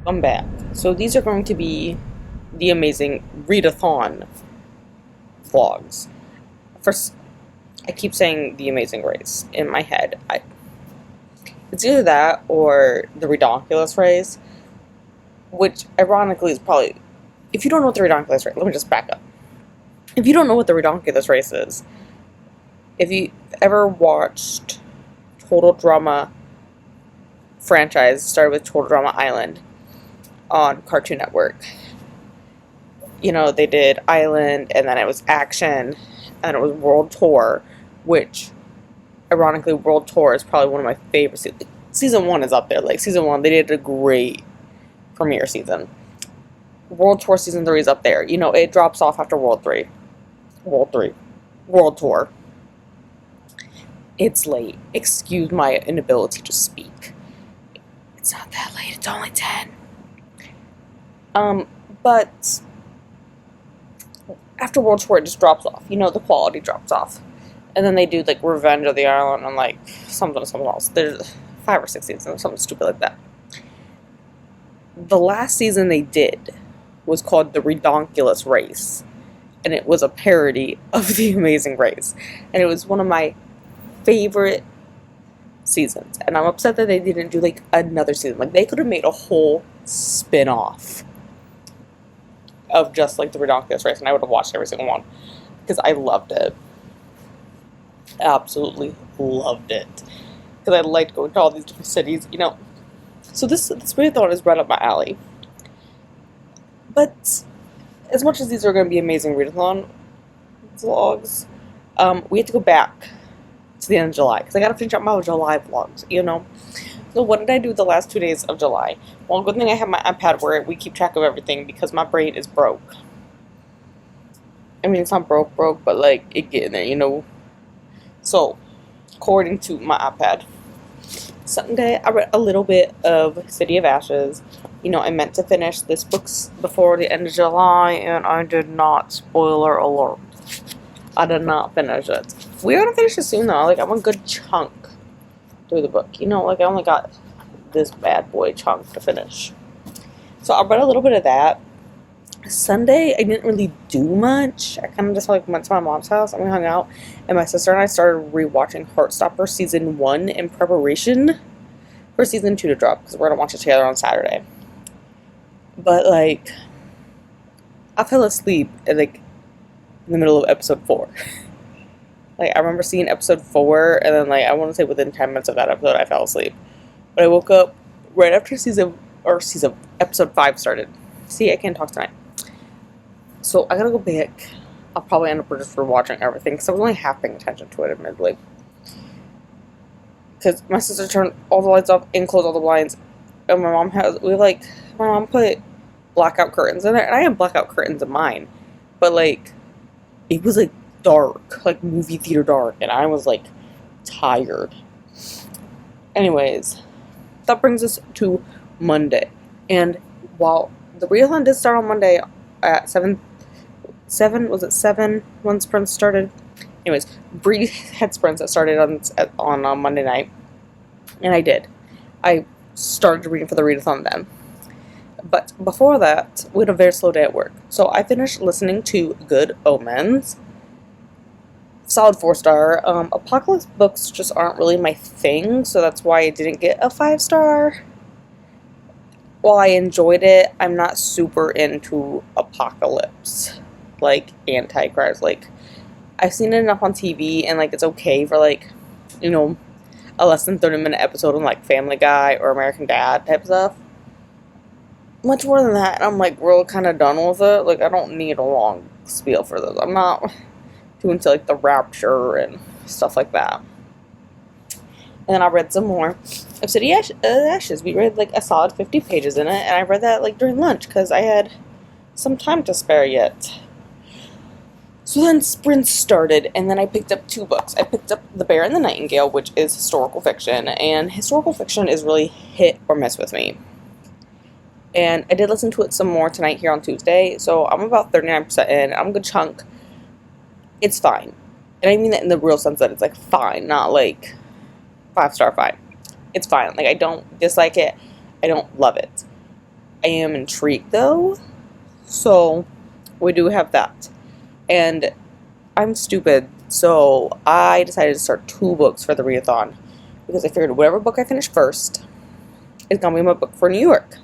I'm back. So these are going to be the amazing Readathon vlogs. First, I keep saying the amazing race in my head. It's either that or the redonkulous race, which ironically is probably, if you don't know what the redonkulous race, let me just back up. If you don't know what the redonkulous race is, if you ever watched Total Drama franchise, started with Total Drama Island on Cartoon Network. You know, they did Island, and then it was Action, and it was World Tour, which, ironically, World Tour is probably one of my favorite seasons. Season 1 is up there. Like, Season 1, they did a great premiere season. World Tour Season 3 is up there. You know, it drops off after World 3. World Tour. It's late. Excuse my inability to speak. It's not that late. It's only 10. But after World Tour, it just drops off. You know, the quality drops off. And then they do, like, Revenge of the Island and, like, something else. There's 5 or 6 seasons, something stupid like that. The last season they did was called The Redonkulous Race. And it was a parody of The Amazing Race. And it was one of my favorite seasons. And I'm upset that they didn't do, like, another season. Like, they could have made a whole spin-off of just, like, The Redonkulous Race. And I would have watched every single one. Because I loved it. Absolutely loved it. Because I liked going to all these different cities, you know. So this readathon is right up my alley. But as much as these are going to be amazing readathon vlogs, we have to go back to the end of July. Because I got to finish up my July vlogs, you know. So what did I do the last 2 days of July? Well, good thing I have my iPad where we keep track of everything because my brain is broke. I mean, it's not broke, but, like, it getting there, you know. So, according to my iPad, Sunday I read a little bit of City of Ashes. You know, I meant to finish this book before the end of July, and I did not. Spoiler alert. I did not finish it. We're gonna finish it soon, though. Like, I'm a good chunk through the book. You know, like, I only got this bad boy chunk to finish. So, I read a little bit of that. Sunday, I didn't really do much. I kind of just, like, went to my mom's house and we hung out. And my sister and I started rewatching Heartstopper Season 1 in preparation for Season 2 to drop. Because we're going to watch it together on Saturday. But, like, I fell asleep, like, in the middle of Episode 4. Like, I remember seeing Episode 4, and then, like, I want to say within 10 minutes of that episode, I fell asleep. But I woke up right after Episode 5 started. See, I can't talk tonight. So, I gotta go back. I'll probably end up just rewatching everything, because I was only half paying attention to it, admittedly. Because my sister turned all the lights off and closed all the blinds. And my mom put blackout curtains in there, and I have blackout curtains in mine. But, like, it was, like, dark, like, movie theater dark, and I was, like, tired. Anyways, that brings us to Monday. And while the readathon did start on Monday at 7 when sprints started? Anyways, Bree had sprints that started on Monday night, and I did. I started reading for the readathon then. But before that, we had a very slow day at work. So I finished listening to Good Omens. Solid 4-star. Apocalypse books just aren't really my thing, so that's why I didn't get a 5-star. While I enjoyed it, I'm not super into apocalypse, like, Antichrist. Like, I've seen it enough on TV, and, like, it's okay for, like, you know, a less than 30-minute episode on, like, Family Guy or American Dad type stuff. Much more than that, I'm, like, real kind of done with it. Like, I don't need a long spiel for this. I'm not too into, like, the Rapture and stuff like that. And then I read some more of City of Ashes. We read, like, a solid 50 pages in it. And I read that, like, during lunch. Because I had some time to spare yet. So then sprints started. And then I picked up 2 books. I picked up The Bear and the Nightingale, which is historical fiction. And historical fiction is really hit or miss with me. And I did listen to it some more tonight here on Tuesday. So I'm about 39% in. I'm a good chunk. It's fine. And I mean that in the real sense that it's, like, fine. Not, like, 5-star fine. It's fine. Like, I don't dislike it. I don't love it. I am intrigued though. So we do have that. And I'm stupid, so I decided to start 2 books for the readathon because I figured whatever book I finish first is gonna be my book for New York.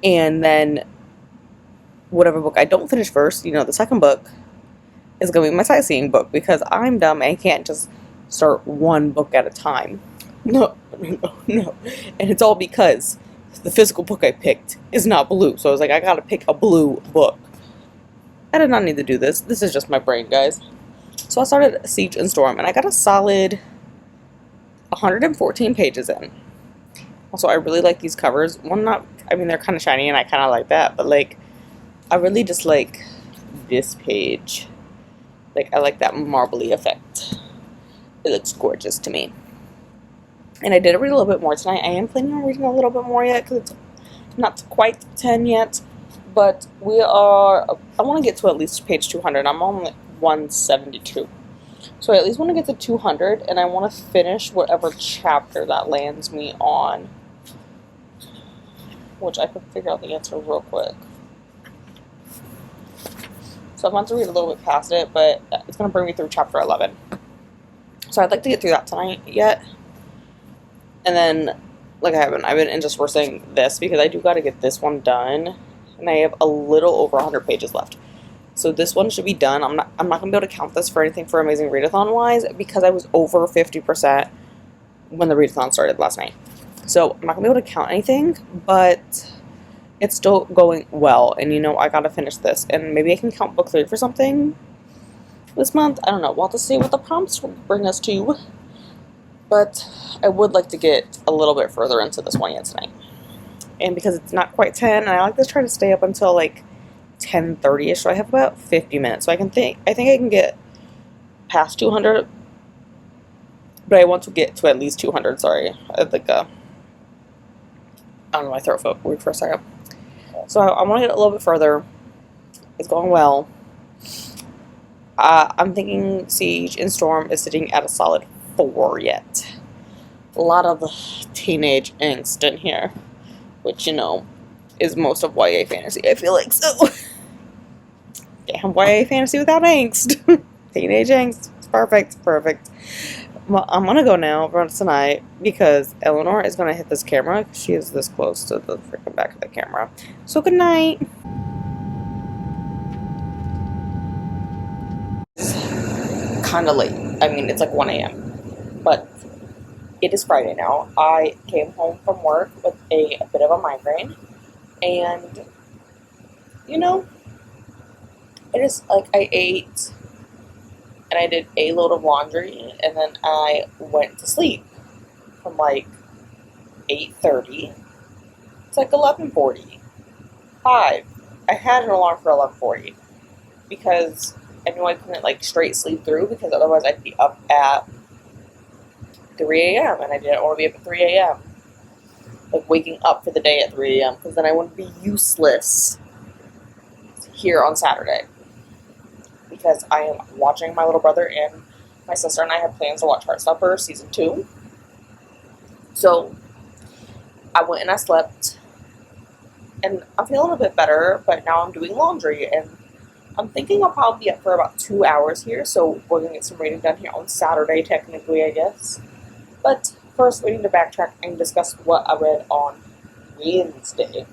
And then whatever book I don't finish first, you know, the second book, is gonna be my sightseeing book because I'm dumb and can't just start 1 book at a time. No. And it's all because the physical book I picked is not blue. So I was like, I gotta pick a blue book. I did not need to do this. This is just my brain, guys. So I started Siege and Storm, and I got a solid 114 pages in. Also, I really like these covers. I mean, they're kind of shiny, and I kind of like that, but, like, I really just like this page. Like, I like that marbly effect. It looks gorgeous to me. And I did read a little bit more tonight. I am planning on reading a little bit more yet, because it's not quite 10 yet. But I want to get to at least page 200. I'm on like 172. So I at least want to get to 200, and I want to finish whatever chapter that lands me on. Which I could figure out the answer real quick. So I want to read a little bit past it, but it's going to bring me through chapter 11. So I'd like to get through that tonight yet. And then, like I've been interspersing this because I do got to get this one done. And I have a little over 100 pages left. So this one should be done. I'm not going to be able to count this for anything for Amazing Readathon wise because I was over 50% when the readathon started last night. So I'm not going to be able to count anything, but it's still going well. And you know, I got to finish this. And maybe I can count book 3 for something this month. I don't know. We'll have to see what the prompts will bring us to. But I would like to get a little bit further into this one yet tonight. And because it's not quite 10, and I like to try to stay up until like 10:30ish, so I have about 50 minutes. So I think I can get past 200, but I want to get to at least 200. Sorry, I think I don't know, my throat felt weird for a second. So I want to get a little bit further. It's going well. I'm thinking Siege and Storm is sitting at a solid 4 yet. A lot of teenage angst in here, which, you know, is most of YA fantasy, I feel like. So, damn, YA fantasy without angst. Teenage angst. It's perfect. Well, I'm gonna go now for tonight because Eleanor is gonna hit this camera. She is this close to the freaking back of the camera. So, good night. It's kind of late. I mean, it's like 1 a.m. But it is Friday now. I came home from work with a bit of a migraine. And, you know, it is like I ate and I did a load of laundry and then I went to sleep from like 8:30. It's like 11:40. 5. I had an alarm for 11:40 because I knew I couldn't like straight sleep through because otherwise I'd be up at 3 a.m. and I didn't want to be up at 3 a.m. Like waking up for the day at 3 a.m. because then I wouldn't be useless here on Saturday. Because I am watching my little brother and my sister and I have plans to watch Heartstopper season 2. So I went and I slept and I'm feeling a bit better, but now I'm doing laundry and I'm thinking I'll probably be up for about 2 hours here, so we're going to get some reading done here on Saturday, technically, I guess. But first, we need to backtrack and discuss what I read on Wednesday.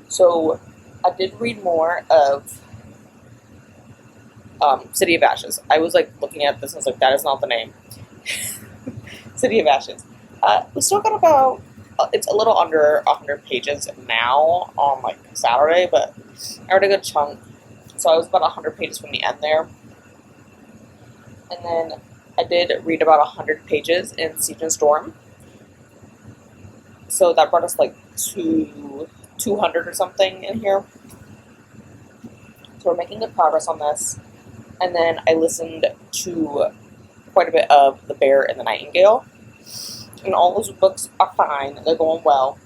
So, I did read more of City of Ashes. I was, like, looking at this and I was like, that is not the name. City of Ashes. We still got about, it's a little under 100 pages now on, like, Saturday, but I read a good chunk. So I was about 100 pages from the end there. And then I did read about 100 pages in Siege and Storm. So that brought us like to 200 or something in here. So we're making good progress on this. And then I listened to quite a bit of The Bear and the Nightingale. And all those books are fine. They're going well.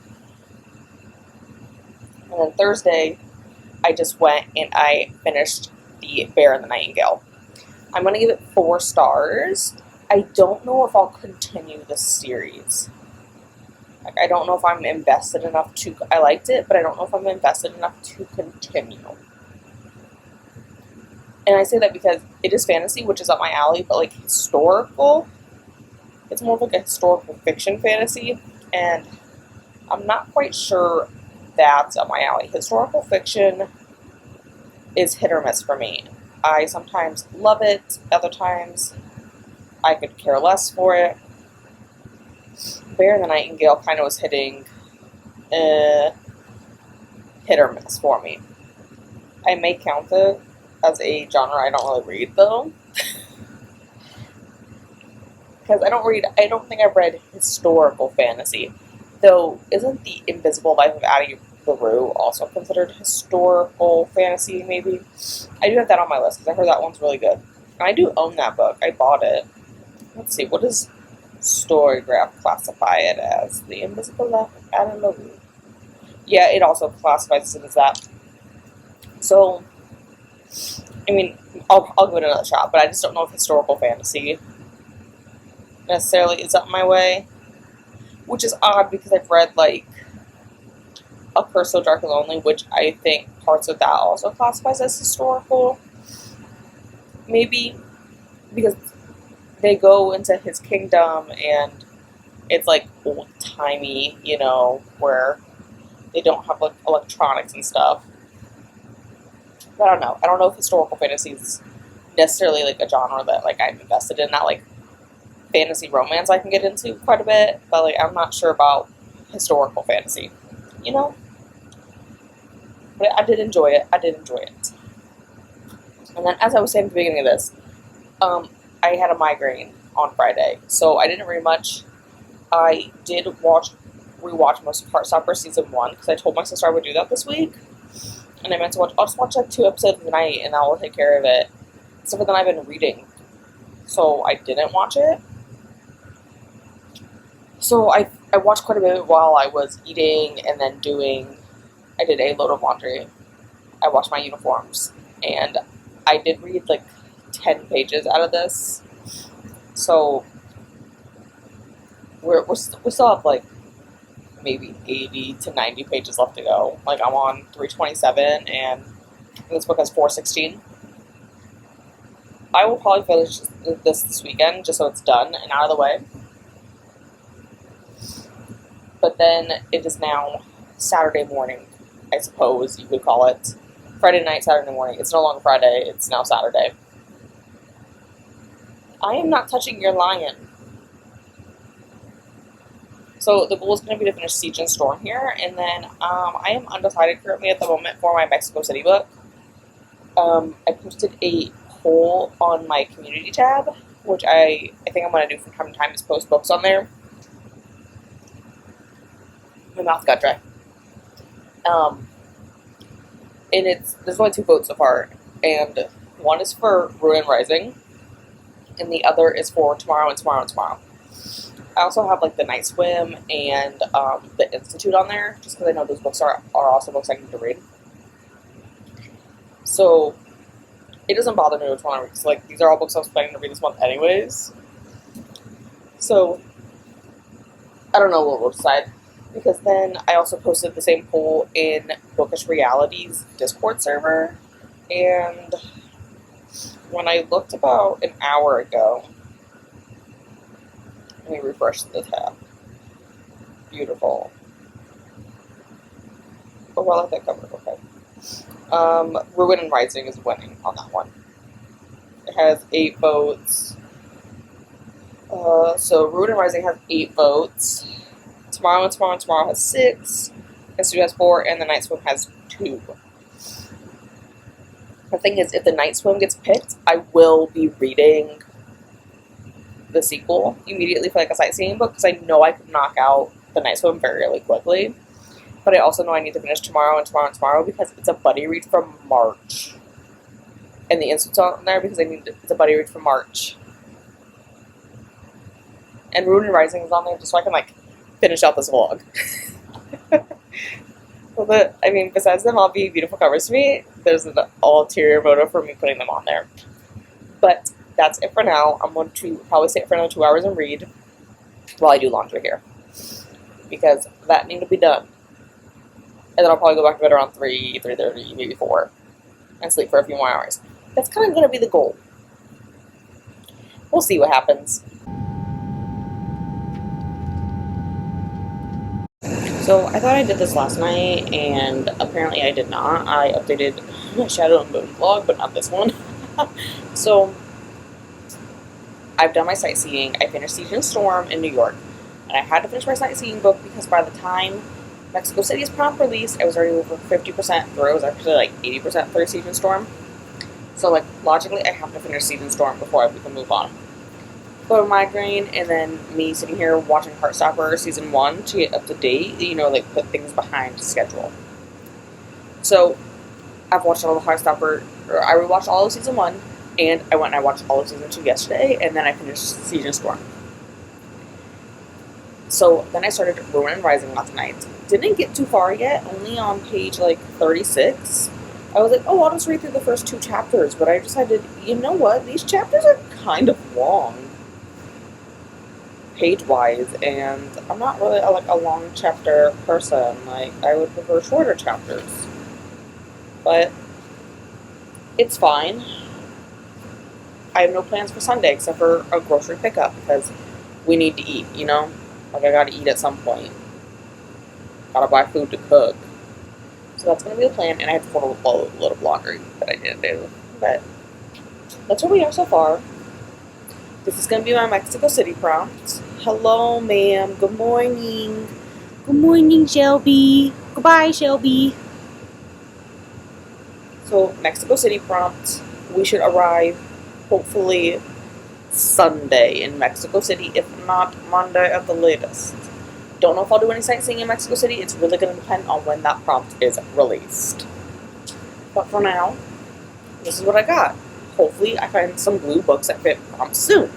And then Thursday, I just went and I finished The Bear and the Nightingale. I'm going to give it 4 stars. I don't know if I'll continue this series. Like, I don't know if I'm invested enough to, I liked it, but I don't know if I'm invested enough to continue. And I say that because it is fantasy, which is up my alley, but like historical, it's more of like a historical fiction fantasy, and I'm not quite sure that's up my alley. Historical fiction is hit or miss for me. I sometimes love it, other times I could care less for it. Bear the Nightingale kind of was hitting hit or miss for me. I may count it as a genre I don't really read, though. Because I don't think I've read historical fantasy. Though, isn't The Invisible Life of Addie LaRue also considered historical fantasy, maybe? I do have that on my list, because I heard that one's really good. And I do own that book. I bought it. Let's see, what does Storygraph classify it as? The Invisible Life of Addie LaRue. Yeah, it also classifies it as that. So, I mean, I'll give it another shot, but I just don't know if historical fantasy necessarily is up my way. Which is odd, because I've read, like, A Curse So Dark and Lonely, which I think parts of that also classifies as historical. Maybe because they go into his kingdom, and it's, like, old-timey, you know, where they don't have, like, electronics and stuff. But I don't know. I don't know if historical fantasy is necessarily, like, a genre that, like, I'm invested in. Not, like, fantasy romance I can get into quite a bit, but, like, I'm not sure about historical fantasy, you know? But I did enjoy it. And then, as I was saying at the beginning of this, I had a migraine on Friday, so I didn't read much. I did rewatch most of Heartstopper Season 1, because I told my sister I would do that this week, and I meant to I'll just watch, like, 2 episodes a night, and that will take care of it. Except for then I've been reading, so I didn't watch it. So I watched quite a bit while I was eating, and then I did a load of laundry. I washed my uniforms, and I did read, like, 10 pages out of this. So we still have, like, maybe 80 to 90 pages left to go. Like, I'm on 327, and this book has 416. I will probably finish this weekend, just so it's done and out of the way. But then it is now Saturday morning, I suppose you could call it. Friday night, Saturday morning. It's no longer Friday, it's now Saturday. I am not touching your lion. So the goal is going to be to finish Siege and Storm here, and then I am undecided currently at the moment for my Mexico City book. I posted a poll on my community tab, which I think I'm going to do from time to time, is post books on there. My mouth got dry. And there's only 2 votes so far, and one is for Ruin Rising, and the other is for Tomorrow and Tomorrow and Tomorrow. I also have, like, the Night Swim and the Institute on there, just because I know those books are also books I need to read. So it doesn't bother me which one I read, because, like, these are all books I was planning to read this month anyways. So I don't know what we'll decide. Because then I also posted the same poll in Bookish Reality's Discord server, and when I looked about an hour ago, let me refresh the tab. Beautiful. Oh, well, I like that cover. Okay. Ruin and Rising is winning on that one. It has 8 votes. So Ruin and Rising has 8 votes. Tomorrow and Tomorrow and Tomorrow has 6, Institute has 4, and the Night Swim has 2. The thing is, if the Night Swim gets picked, I will be reading the sequel immediately for, like, a sightseeing book, because I know I could knock out the Night Swim very, really quickly. But I also know I need to finish Tomorrow and Tomorrow and Tomorrow, because it's a buddy read from March. And the Institute's on there because it's a buddy read from March. And Ruin and Rising is on there just so I can, like, finish out this vlog. Well, besides them all being beautiful covers to me, there's an ulterior motive for me putting them on there. But that's it for now. I'm going to probably stay for another 2 hours and read while I do laundry here. because that needs to be done. And then I'll probably go back to bed around 3, 3:30, maybe 4, and sleep for a few more hours. That's kind of going to be the goal. We'll see what happens. So I thought I did this last night, and apparently I did not. I updated my Shadow and Moon vlog, but not this one. So I've done my sightseeing. I finished Siege and Storm in New York, and I had to finish my sightseeing book because by the time Mexico City's prompt release, I was already over 50% through. I was actually like 80% through Siege and Storm. So like logically, I have to finish Siege and Storm before we can move on. But a migraine, and then me sitting here watching Heartstopper Season 1 to get up to date, like put things behind schedule. So I've watched all the Heartstopper, or I rewatched all of Season 1, and I went and I watched all of Season 2 yesterday, and then I finished Siege and Storm. So then I started Ruin and Rising last night. Didn't get too far yet, only on page like 36. I was like, oh, I'll just read through the first 2 chapters, but I decided, you know what, these chapters are kind of long, page-wise, and I'm not really a long chapter person. Like, I would prefer shorter chapters. But it's fine. I have no plans for Sunday except for a grocery pickup because we need to eat, Like, I gotta eat at some point. Gotta buy food to cook. So that's gonna be the plan, and I have to photo a little blogger that I didn't do. But that's where we are so far. This is gonna be my Mexico City prompt. Hello, ma'am. Good morning. Good morning, Shelby. Goodbye, Shelby. So, Mexico City prompt. We should arrive, hopefully, Sunday in Mexico City, if not Monday at the latest. Don't know if I'll do any sightseeing in Mexico City. It's really going to depend on when that prompt is released. But for now, this is what I got. Hopefully, I find some blue books that fit prompts soon.